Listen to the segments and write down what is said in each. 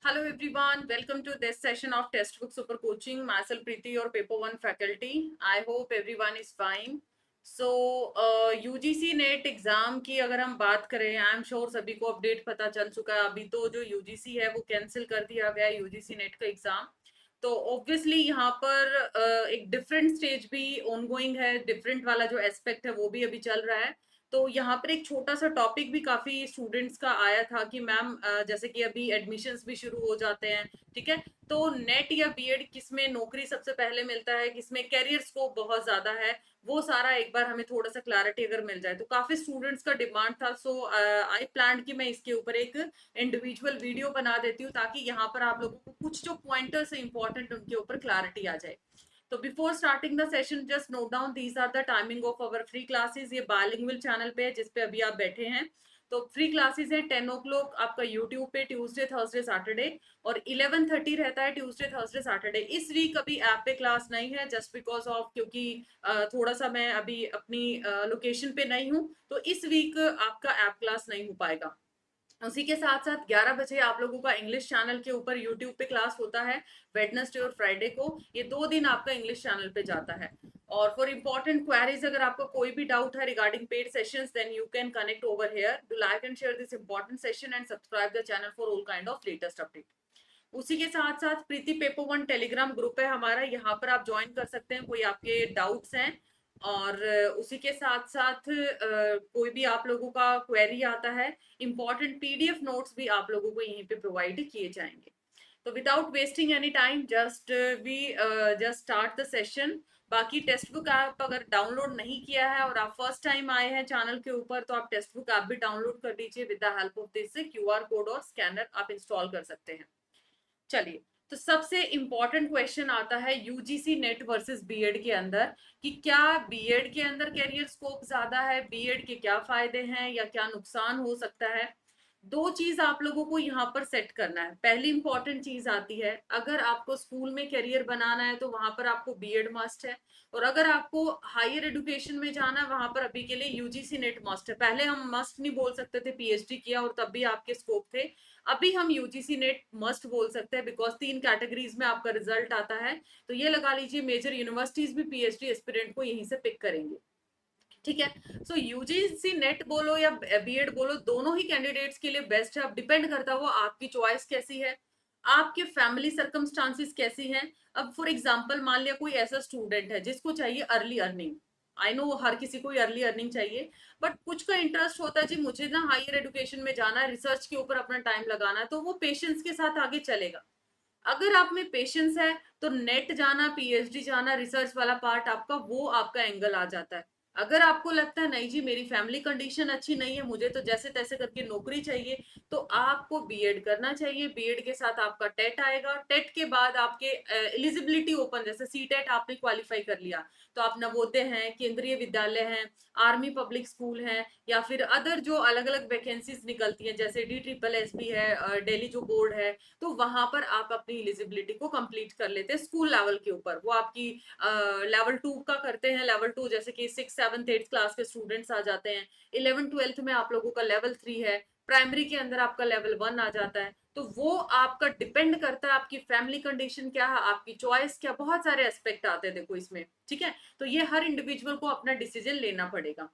Hello everyone, welcome to this session of Textbook Super Coaching. Myself Preeti, your paper 1 faculty. I hope everyone is fine. So UGC net exam की अगर हम बात करें, I am sure सभी को update पता चल चुका है। अभी तो जो यूजीसी है वो कैंसिल कर दिया गया है यूजीसी नेट का एग्जाम। तो ऑब्वियसली यहाँ पर एक डिफरेंट स्टेज भी ऑनगोइंग है, डिफरेंट वाला जो एस्पेक्ट है वो भी अभी चल रहा है। तो यहाँ पर एक छोटा सा टॉपिक भी काफी स्टूडेंट्स का आया था कि मैम जैसे कि अभी एडमिशन्स भी शुरू हो जाते हैं, ठीक है, तो नेट या बीएड किसमें नौकरी सबसे पहले मिलता है, किसमें कैरियर स्कोप बहुत ज्यादा है, वो सारा एक बार हमें थोड़ा सा क्लैरिटी अगर मिल जाए। तो काफी स्टूडेंट्स का डिमांड था, सो आई प्लान कि मैं इसके ऊपर एक इंडिविजुअल वीडियो बना देती हूँ ताकि यहाँ पर आप लोगों को कुछ जो पॉइंटर्स है इंपॉर्टेंट उनके ऊपर क्लैरिटी आ जाए। तो before starting the session just note down these are the timing of our free classes. ये बायलिंगुअल चैनल पे है जिसपे अभी आप बैठे हैं। तो फ्री क्लासेस है 10 o'clock आपका यूट्यूब पे, ट्यूसडे थर्सडे सैटरडे, और 11:30 रहता है ट्यूसडे थर्सडे सैटरडे। इस वीक अभी ऐप पे क्लास नहीं है जस्ट बिकॉज ऑफ क्योंकि थोड़ा सा मैं अभी अपनी लोकेशन पे नहीं हूँ, तो इस वीक आपका ऐप क्लास नहीं हो पाएगा। उसी के साथ साथ 11 बजे आप लोगों का इंग्लिश चैनल के ऊपर यूट्यूब पे क्लास होता है वेडनेसडे और फ्राइडे को। ये 2 दिन आपका इंग्लिश चैनल पे जाता है। और फॉर इंपॉर्टेंट क्वेरीज अगर आपको कोई भी डाउट है regarding paid sessions then you can connect over here. Do like and share this important session and subscribe the channel for all kind of latest update. उसी के साथ साथ प्रीति पेपर 1 टेलीग्राम ग्रुप है हमारा, यहाँ पर आप ज्वाइन कर सकते हैं कोई आपके डाउट्स हैं। और उसी के साथ साथ कोई भी आप लोगों का क्वेरी आता है, इंपॉर्टेंट पीडीएफ नोट्स भी आप लोगों को यहीं पे प्रोवाइड किए जाएंगे। तो without wasting any time just start the session. बाकी टेक्स्ट बुक ऐप अगर डाउनलोड नहीं किया है और आप फर्स्ट टाइम आए हैं चैनल के ऊपर तो आप टेक्स्ट बुक ऐप भी डाउनलोड कर लीजिए। With the help of this QR code और स्कैनर आप इंस्टॉल कर सकते हैं। चलिए, तो सबसे इंपॉर्टेंट क्वेश्चन आता है यूजीसी नेट वर्सेस बीएड के अंदर कि क्या बीएड के अंदर कैरियर स्कोप ज्यादा है, बीएड के क्या फायदे हैं या क्या नुकसान हो सकता है। दो चीज आप लोगों को यहाँ पर सेट करना है। पहली इंपॉर्टेंट चीज आती है, अगर आपको स्कूल में करियर बनाना है तो वहां पर आपको बीएड मस्ट है, और अगर आपको हायर एजुकेशन में जाना है वहां पर अभी के लिए यूजीसी नेट मस्ट है। पहले हम मस्ट नहीं बोल सकते थे, पीएचडी किया और तब भी आपके स्कोप थे। अभी हम यूजीसी नेट मस्ट बोल सकते हैं बिकॉज 3 कैटेगरीज में आपका रिजल्ट आता है। तो ये लगा लीजिए मेजर यूनिवर्सिटीज भी पीएचडी एस्पिरेंट को यहीं से पिक करेंगे, ठीक है। सो यूजीसी नेट बोलो या बीएड बोलो, दोनों ही कैंडिडेट्स के लिए बेस्ट है। अब डिपेंड करता है वो आपकी चॉइस कैसी है, आपके फैमिली सर्कमस्टांसिस कैसी हैं। अब फॉर एग्जांपल मान लिया कोई ऐसा स्टूडेंट है जिसको चाहिए अर्ली अर्निंग। आई नो हर किसी को अर्ली अर्निंग चाहिए, बट कुछ का इंटरेस्ट होता है जी मुझे ना हायर एजुकेशन में जाना है, रिसर्च के ऊपर अपना टाइम लगाना है, तो वो पेशेंस के साथ आगे चलेगा। अगर आप में पेशेंस है तो नेट जाना, पीएचडी जाना, रिसर्च वाला पार्ट आपका, वो आपका एंगल आ जाता है। अगर आपको लगता है नहीं जी मेरी फैमिली कंडीशन अच्छी नहीं है, मुझे तो जैसे तैसे करके नौकरी चाहिए, तो आपको बीएड करना चाहिए। बीएड के साथ आपका टेट आएगा, टेट के बाद आपके एलिजिबिलिटी ओपन, जैसे सी टेट आपने क्वालिफाई कर लिया तो आप नवोदय हैं, केंद्रीय विद्यालय हैं, आर्मी पब्लिक स्कूल हैं, या फिर अदर जो अलग अलग वैकेंसीज निकलती हैं जैसे DSSS भी है, दिल्ली जो बोर्ड है, तो वहां पर आप अपनी एलिजिबिलिटी को कंप्लीट कर लेते हैं स्कूल लेवल के ऊपर। वो आपकी लेवल 2 का करते हैं, लेवल 2 जैसे कि 6, 7, 8 क्लास के स्टूडेंट्स आ जाते हैं। 11, 12 में आप लोगों का लेवल 3 है, प्राइमरी के अंदर आपका लेवल 1 आ जाता है। तो वो आपका डिपेंड करता है आपकी फैमिली कंडीशन क्या है, आपकी चॉइस क्या, बहुत सारे एस्पेक्ट आते हैं देखो इसमें, ठीक है। तो ये हर इंडिविजुअल को अपना डिसीजन लेना पड़ेगा।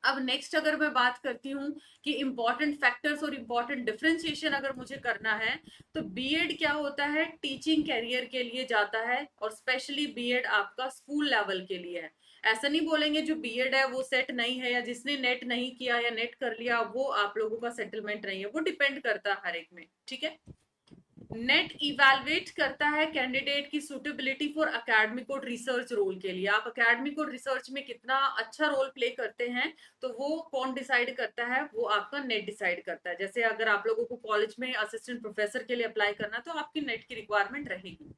अब नेक्स्ट अगर मैं बात करती हूँ कि इंपॉर्टेंट फैक्टर्स और इंपॉर्टेंट डिफरेंशिएशन अगर मुझे करना है, तो बीएड क्या होता है, टीचिंग कैरियर के लिए जाता है, और स्पेशली बीएड आपका स्कूल लेवल के लिए है। ऐसा नहीं बोलेंगे जो बीएड है वो सेट नहीं है, या जिसने नेट नहीं किया या नेट कर लिया वो आप लोगों का सेटलमेंट नहीं है, वो डिपेंड करता है हर एक में, ठीक है। नेट इवेलुएट करता है कैंडिडेट की सुटेबिलिटी फॉर एकेडमिक और रिसर्च रोल के लिए। आप एकेडमिक और रिसर्च में कितना अच्छा रोल प्ले करते हैं, तो वो कौन डिसाइड करता है, वो आपका नेट डिसाइड करता है। जैसे अगर आप लोगों को कॉलेज में असिस्टेंट प्रोफेसर के लिए अप्लाई करना तो आपकी नेट की रिक्वायरमेंट रहेगी।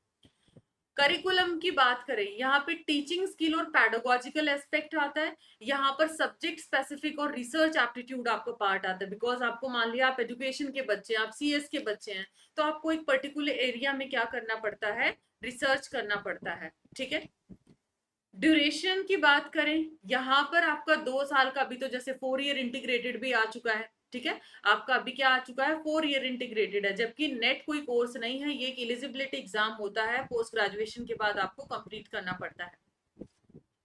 करिकुलम की बात करें, यहाँ पे टीचिंग स्किल और पैडागोजिकल एस्पेक्ट आता है। यहाँ पर सब्जेक्ट स्पेसिफिक और रिसर्च एप्टीट्यूड आपका पार्ट आता है, बिकॉज आपको मान लिया आप एजुकेशन के बच्चे हैं, आप सीएस के बच्चे हैं, तो आपको एक पर्टिकुलर एरिया में क्या करना पड़ता है, रिसर्च करना पड़ता है, ठीक है। ड्यूरेशन की बात करें, यहाँ पर आपका 2 साल का, अभी तो जैसे 4 ईयर इंटीग्रेटेड भी आ चुका है, ठीक है, आपका अभी क्या आ चुका है, 4 ईयर इंटीग्रेटेड है, जबकि नेट कोई कोर्स नहीं है, ये एक एलिजिबिलिटी एग्जाम होता है, पोस्ट ग्रेजुएशन के बाद आपको कंप्लीट करना पड़ता है।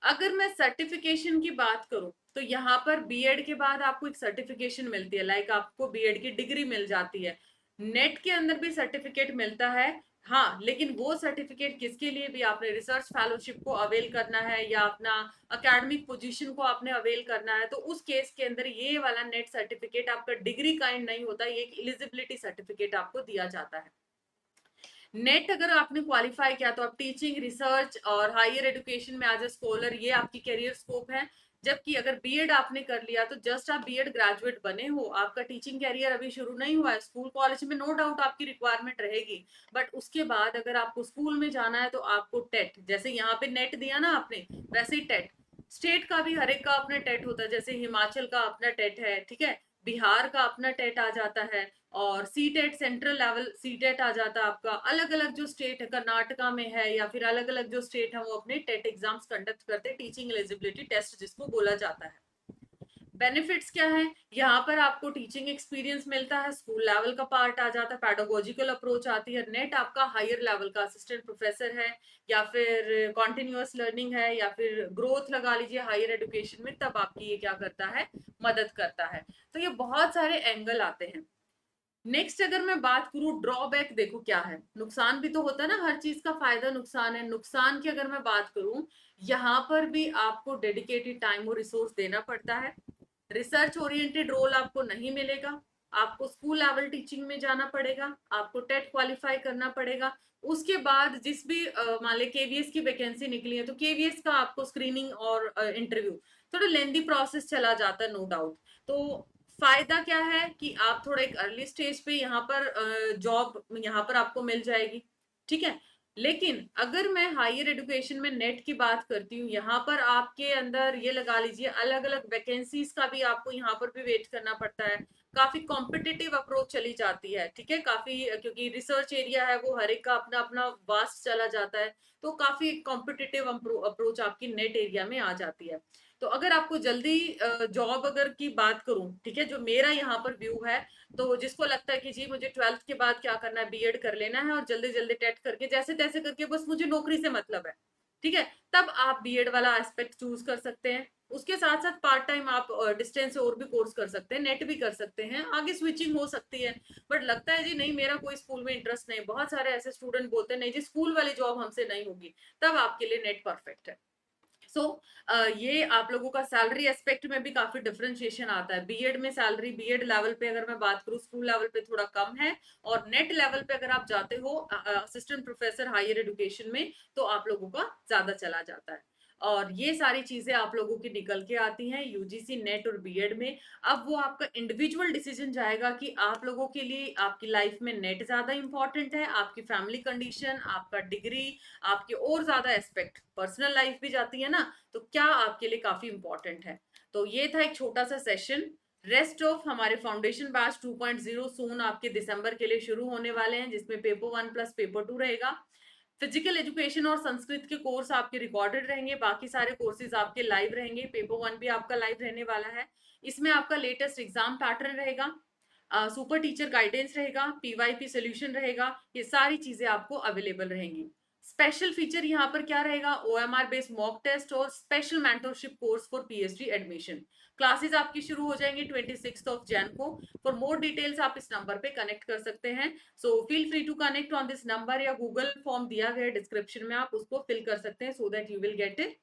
अगर मैं सर्टिफिकेशन की बात करूं तो यहाँ पर बीएड के बाद आपको एक सर्टिफिकेशन मिलती है, लाइक आपको बीएड की डिग्री मिल जाती है। नेट के अंदर भी सर्टिफिकेट मिलता है, हाँ, लेकिन वो सर्टिफिकेट किसके लिए, भी आपने रिसर्च फेलोशिप को अवेल करना है या अपना अकेडमिक पोजीशन को आपने अवेल करना है, तो उस केस के अंदर ये वाला नेट सर्टिफिकेट आपका डिग्री काइंड नहीं होता, ये एक एलिजिबिलिटी सर्टिफिकेट आपको दिया जाता है। नेट अगर आपने क्वालिफाई किया तो आप टीचिंग, रिसर्च और हायर एजुकेशन में एज ए स्कॉलर, ये आपकी करियर स्कोप है। जबकि अगर बीएड आपने कर लिया तो जस्ट आप बीएड ग्रेजुएट बने हो, आपका टीचिंग कैरियर अभी शुरू नहीं हुआ है। स्कूल कॉलेज में नो डाउट आपकी रिक्वायरमेंट रहेगी, बट उसके बाद अगर आपको स्कूल में जाना है तो आपको टेट, जैसे यहाँ पे नेट दिया ना आपने, वैसे ही टेट, स्टेट का भी हर एक का अपना टेट होता है, जैसे हिमाचल का अपना टेट है, ठीक है, बिहार का अपना टेट आ जाता है, और C TET central level C TET आ जाता है आपका। अलग अलग जो स्टेट है, कर्नाटका में है या फिर अलग अलग जो स्टेट है, वो अपने टेट एग्जाम्स कंडक्ट करते हैं, टीचिंग एलिजिबिलिटी टेस्ट जिसको बोला जाता है। बेनिफिट्स क्या है, यहाँ पर आपको टीचिंग एक्सपीरियंस मिलता है, स्कूल लेवल का पार्ट आ जाता है, पैडागोजिकल अप्रोच आती है। नेट आपका हायर लेवल का असिस्टेंट प्रोफेसर है या फिर कॉन्टिन्यूअस लर्निंग है या फिर ग्रोथ लगा लीजिए हायर एजुकेशन में, तब आपकी ये क्या करता है, मदद करता है। तो ये बहुत सारे एंगल आते हैं। नेक्स्ट अगर मैं बात करूं ड्रॉबैक, देखो क्या है, नुकसान भी तो होता है ना, हर चीज का फायदा नुकसान है। नुकसान की अगर मैं बात करूं, यहाँ पर भी आपको डेडिकेटेड टाइम और रिसोर्स देना पड़ता है, रिसर्च ओरिएंटेड रोल आपको नहीं मिलेगा, आपको स्कूल लेवल टीचिंग में जाना पड़ेगा, आपको टेट क्वालिफाई करना पड़ेगा। उसके बाद जिस भी मान ले केवीएस की वैकेंसी निकली है तो केवीएस का आपको स्क्रीनिंग और इंटरव्यू, थोड़ा लेंदी प्रोसेस चला जाता है, नो डाउट। तो फायदा क्या है कि आप थोड़ा एक अर्ली स्टेज पे यहाँ पर जॉब यहाँ पर आपको मिल जाएगी, ठीक है। लेकिन अगर मैं हायर एजुकेशन में नेट की बात करती हूँ, यहाँ पर आपके अंदर ये लगा लीजिए अलग अलग वैकेंसीज का भी आपको यहाँ पर भी वेट करना पड़ता है, काफी कॉम्पिटिटिव अप्रोच चली जाती है, ठीक है, काफी, क्योंकि रिसर्च एरिया है वो हर एक का अपना अपना वास्ट चला जाता है, तो काफी कॉम्पिटिटिव अप्रोच आपकी नेट एरिया में आ जाती है। तो अगर आपको जल्दी जॉब अगर की बात करूं, ठीक है, जो मेरा यहाँ पर व्यू है, तो जिसको लगता है कि जी मुझे 12th के बाद क्या करना है, बीएड कर लेना है और जल्दी जल्दी टेट करके जैसे तैसे करके बस मुझे नौकरी से मतलब है, ठीक है, तब आप बीएड वाला एस्पेक्ट चूज कर सकते हैं। उसके साथ साथ पार्ट टाइम आप डिस्टेंस से और भी कोर्स कर सकते हैं, नेट भी कर सकते हैं, आगे स्विचिंग हो सकती है। बट लगता है जी नहीं मेरा कोई स्कूल में इंटरेस्ट नहीं, बहुत सारे ऐसे स्टूडेंट बोलते हैं नहीं जी स्कूल वाली जॉब हमसे नहीं होगी, तब आपके लिए नेट परफेक्ट है। सो ये आप लोगों का सैलरी एस्पेक्ट में भी काफी डिफरेंशिएशन आता है। बीएड में सैलरी, बीएड लेवल पे अगर मैं बात करूँ, स्कूल लेवल पे थोड़ा कम है, और नेट लेवल पे अगर आप जाते हो असिस्टेंट प्रोफेसर हायर एजुकेशन में, तो आप लोगों का ज्यादा चला जाता है। और ये सारी चीजें आप लोगों की निकल के आती हैं यूजीसी नेट और बीएड में। अब वो आपका इंडिविजुअल डिसीजन जाएगा कि आप लोगों के लिए आपकी लाइफ में नेट ज्यादा इंपॉर्टेंट है, आपकी फैमिली कंडीशन, आपका डिग्री, आपके और ज्यादा एस्पेक्ट, पर्सनल लाइफ भी जाती है ना, तो क्या आपके लिए काफी इंपॉर्टेंट है। तो ये था एक छोटा सा सेशन। रेस्ट ऑफ हमारे फाउंडेशन बैच 2.0 सून आपके दिसंबर के लिए शुरू होने वाले हैं, जिसमें पेपर 1 प्लस पेपर 2 रहेगा। फिजिकल एजुकेशन और संस्कृत के कोर्स आपके रिकॉर्डेड रहेंगे, बाकी सारे कोर्सेज आपके लाइव रहेंगे, पेपर 1 भी आपका लाइव रहने वाला है। इसमें आपका लेटेस्ट एग्जाम पैटर्न रहेगा, सुपर टीचर गाइडेंस रहेगा, पीवाईपी सोल्यूशन रहेगा, ये सारी चीजें आपको अवेलेबल रहेंगी। स्पेशल फीचर यहाँ पर क्या रहेगा, ओएमआर बेस्ड मॉक टेस्ट और special mentorship course for PhD admission. Classes आपकी शुरू हो जाएंगी 26 ऑफ जैन को। फॉर मोर डिटेल्स आप इस नंबर पे कनेक्ट कर सकते हैं, so feel free to connect on this number, या गूगल फॉर्म दिया गया डिस्क्रिप्शन में, आप उसको फिल कर सकते हैं so that you will get it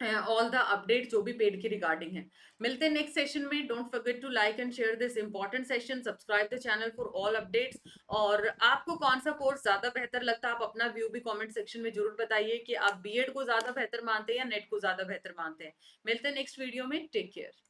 all the update जो भी पेड की रिगार्डिंग है। मिलते हैं नेक्स्ट सेशन में। Don't forget to like and share this important session, subscribe the channel for all updates. और आपको कौन सा कोर्स ज्यादा बेहतर लगता है, आप अपना व्यू भी कमेंट सेक्शन में जरूर बताइए कि आप बीएड को ज्यादा बेहतर मानते हैं या नेट को ज्यादा बेहतर मानते हैं। मिलते हैं नेक्स्ट वीडियो में, टेक केयर।